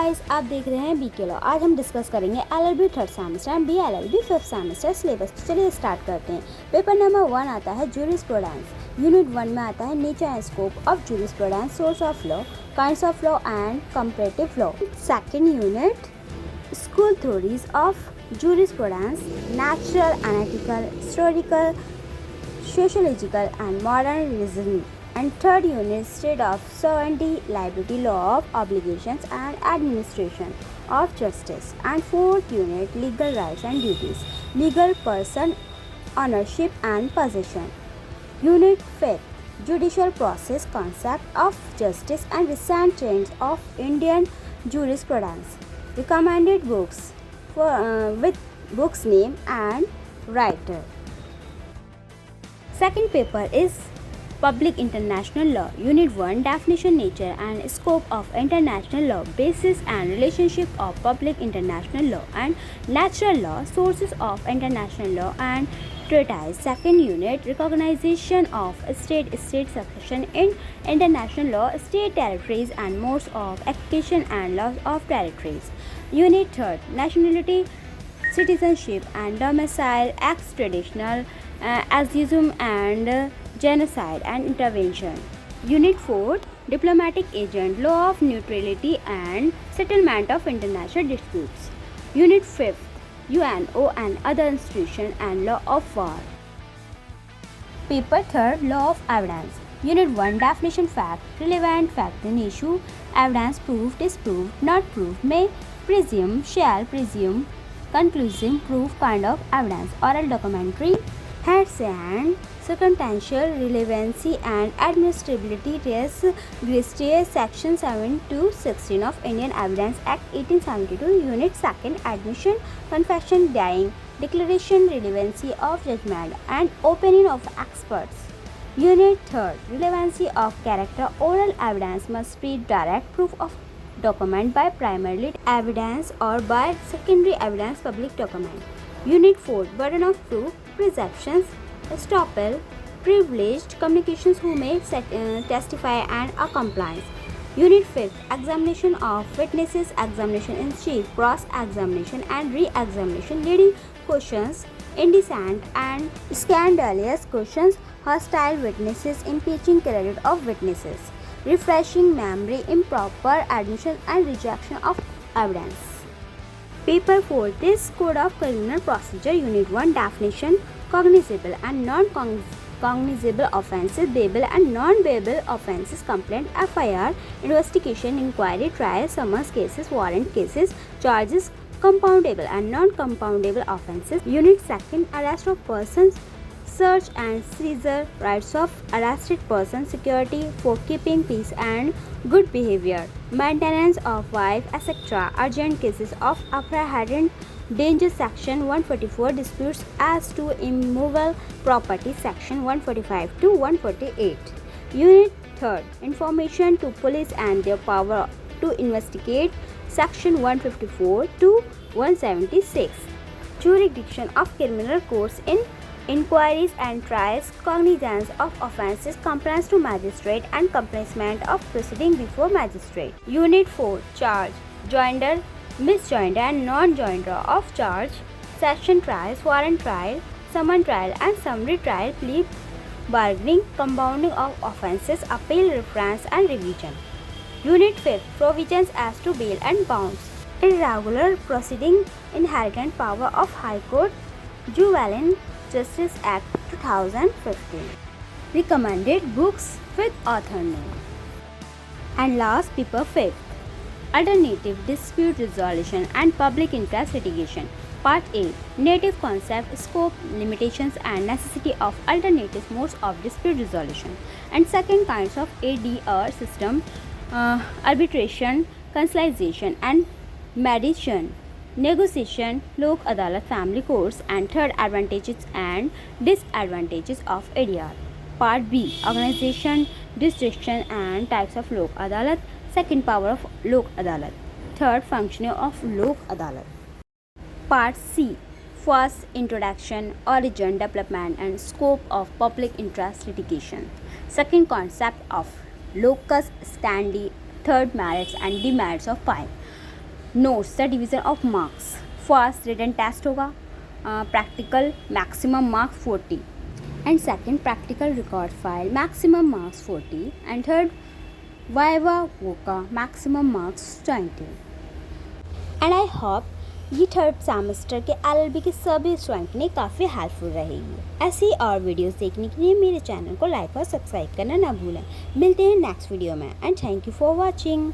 Guys, आप देख रहे हैं बीके लॉ। आज हम डिस्कस करेंगे LLB third semester and BLLB fifth semester syllabus. चलिए स्टार्ट करते हैं। पेपर नंबर 1 आता है ज्यूरिस्प्रूडेंस। यूनिट 1 में आता है nature and scope of jurisprudence, source of law, kinds of law and comparative law. Second unit school theories of jurisprudence, natural, analytical, historical, sociological and modern reasoning. And third unit state of sovereignty, liability, law of obligations and administration of justice. And fourth unit legal rights and duties, legal person, ownership and possession. Unit 5 judicial process, concept of justice and recent trends of Indian jurisprudence. Recommended books with books name and writer. Second paper is Public International Law. Unit 1 Definition, Nature and Scope of International Law, Basis and Relationship of Public International Law and Natural Law, Sources of International Law and Treatise. Second unit Recognition of State succession in International Law, State territories and modes of application and laws of territories. Unit 3 Nationality, Citizenship and Domicile, Extraditional, Exorcism and Genocide and Intervention. Unit 4 Diplomatic Agent, Law of Neutrality and Settlement of International Disputes. Unit 5 UNO and Other Institutions and Law of War. Paper 3 Law of Evidence. Unit 1 Definition, Fact, Relevant fact in issue, evidence, proof, disproved, not proved, may, presume, shall, presume, conclusive, proof, kind of evidence, oral, documentary, hearsay and circumstantial relevancy and admissibility, res gestae, section 7 to 16 of Indian Evidence Act 1872. Unit 2 Admission, confession, dying, declaration, relevancy of judgment and opinion of experts. Unit 3 Relevancy of character, oral evidence must be direct proof of document by primary evidence or by secondary evidence, public document. Unit 4 Burden of proof, presumptions, estoppel, privileged communications who may testify and a compliance. Unit 5 Examination of witnesses, examination in chief, cross-examination and re-examination, leading questions, indecent and scandalous questions, hostile witnesses, impeaching credit of witnesses, refreshing memory, improper admission and rejection of evidence. Paper 4 This Code of Criminal Procedure. Unit 1 Definition, cognizable and non-cognizable offences, bailable and non-bailable offences, complaint, FIR, investigation, inquiry, trial, summons cases, warrant cases, charges, compoundable and non-compoundable offences. Unit 2 Arrest of persons, search and seizure, rights of arrested person, security for keeping peace and good behavior, maintenance of wife, etc. Urgent cases of apprehended danger, section 144. Disputes as to immovable property, section 145 to 148. Unit 3 Information to police and their power to investigate, section 154 to 176. Jurisdiction of criminal courts in inquiries and trials, cognizance of offences, complaints to magistrate and commencement of proceeding before magistrate. Unit 4 Charge, joinder, misjoinder and non-joinder of charge, session trials, warrant trial, summon trial and summary trial, plea bargaining, compounding of offences, appeal, reference and revision. Unit 5 Provisions as to bail and bonds, irregular proceeding, inherent power of High Court, Juvenile Justice Act 2015. Recommended books with author name. And last, paper 5 Alternative Dispute Resolution and Public Interest Litigation. Part A Native Concept, Scope, Limitations and Necessity of Alternative Modes of Dispute Resolution. And second kinds of ADR system, arbitration, conciliation and mediation, negotiation, lok adalat, family courts, and third advantages and disadvantages of ADR. Part B Organization, Jurisdiction and types of lok adalat. Second power of lok adalat. Third functioning of lok adalat. Part C First Introduction, Origin, Development and Scope of Public Interest Litigation. Second concept of locus standi. Third merits and demerits of file. Notes the division of marks. First written test होगा, practical maximum marks 40 and second practical record file maximum marks 40 and third viva voce maximum marks 20। And I hope ये third semester के LLB के सभी student के लिए काफ़ी helpful रहेगी। ऐसी और वीडियोस देखने के लिए मेरे चैनल को लाइक और सब्सक्राइब करना ना भूलें। मिलते हैं नेक्स्ट वीडियो में and thank you for watching.